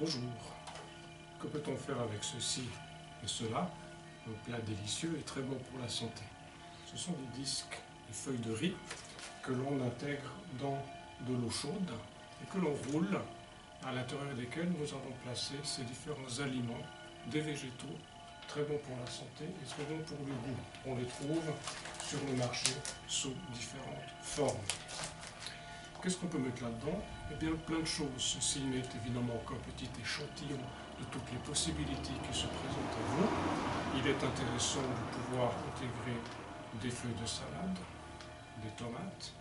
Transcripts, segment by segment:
Bonjour, que peut-on faire avec ceci et cela? Un plat délicieux et très bon pour la santé. Ce sont des disques, des feuilles de riz que l'on intègre dans de l'eau chaude et que l'on roule, à l'intérieur desquels nous avons placé ces différents aliments, des végétaux, très bons pour la santé et très bons pour le goût. On les trouve sur le marché sous différentes formes. Qu'est-ce qu'on peut mettre là-dedans? Eh bien, plein de choses. Ceci n'est évidemment qu'un petit échantillon de toutes les possibilités qui se présentent à vous. Il est intéressant de pouvoir intégrer des feuilles de salade, des tomates,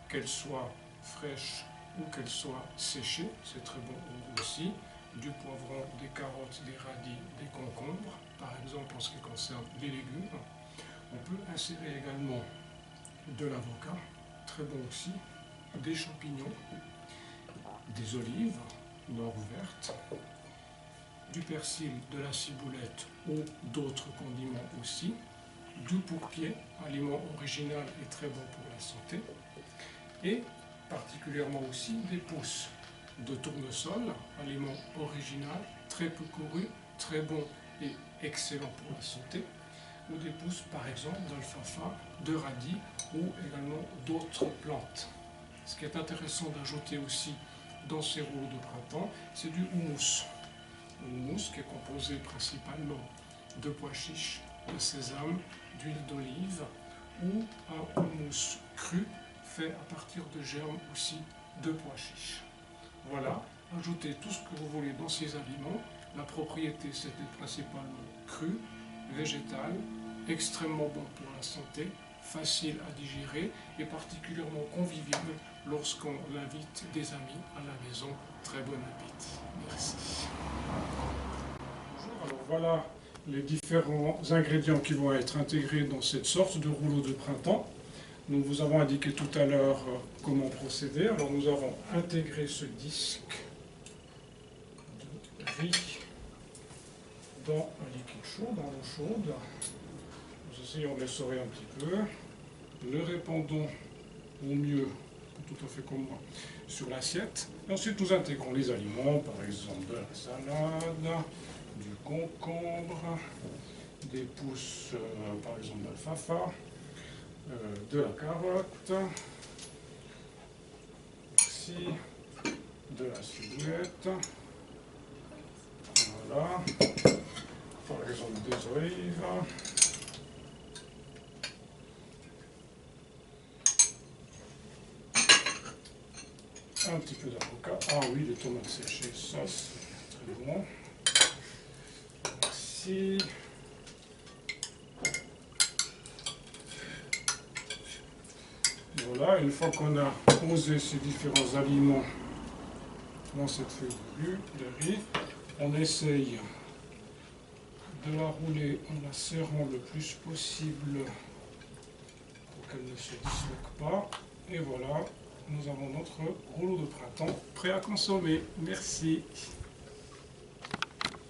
qu'elles soient fraîches ou qu'elles soient séchées, c'est très bon au goût aussi, du poivron, des carottes, des radis, des concombres, par exemple en ce qui concerne les légumes. On peut insérer également de l'avocat, très bon aussi, des champignons, des olives noires ou vertes, du persil, de la ciboulette ou d'autres condiments aussi, du pourpier, aliment original et très bon pour la santé, et particulièrement aussi des pousses de tournesol, aliment original, très peu couru, très bon et excellent pour la santé, ou des pousses par exemple d'alfalfa, de radis ou également d'autres plantes. Ce qui est intéressant d'ajouter aussi dans ces rouleaux de printemps, c'est du houmous. Le houmous qui est composé principalement de pois chiches, de sésame, d'huile d'olive ou un houmous cru fait à partir de germes aussi de pois chiches. Voilà, ajoutez tout ce que vous voulez dans ces aliments. La propriété, c'est d'être principalement cru, végétal, extrêmement bon pour la santé, facile à digérer et particulièrement convivial lorsqu'on invite des amis à la maison. Très bon appétit. Merci. Bonjour, alors voilà les différents ingrédients qui vont être intégrés dans cette sorte de rouleau de printemps. Nous vous avons indiqué tout à l'heure comment procéder. Alors nous avons intégré ce disque de riz dans un liquide chaud, dans l'eau chaude. Nous essayons de l'essorer un petit peu. Le répandons au mieux, tout à fait comme moi, sur l'assiette. Ensuite, nous intégrons les aliments, par exemple de la salade, du concombre, des pousses, par exemple d'alfalfa, de la carotte, ici, de la ciboulette, voilà, par exemple des olives, un petit peu d'avocat. Ah oui, les tomates séchées, ça c'est très bon. Merci. Voilà, une fois qu'on a posé ces différents aliments dans cette feuille de riz, on essaye de la rouler en la serrant le plus possible pour qu'elle ne se disloque pas. Et voilà, nous avons notre rouleau de printemps prêt à consommer. Merci.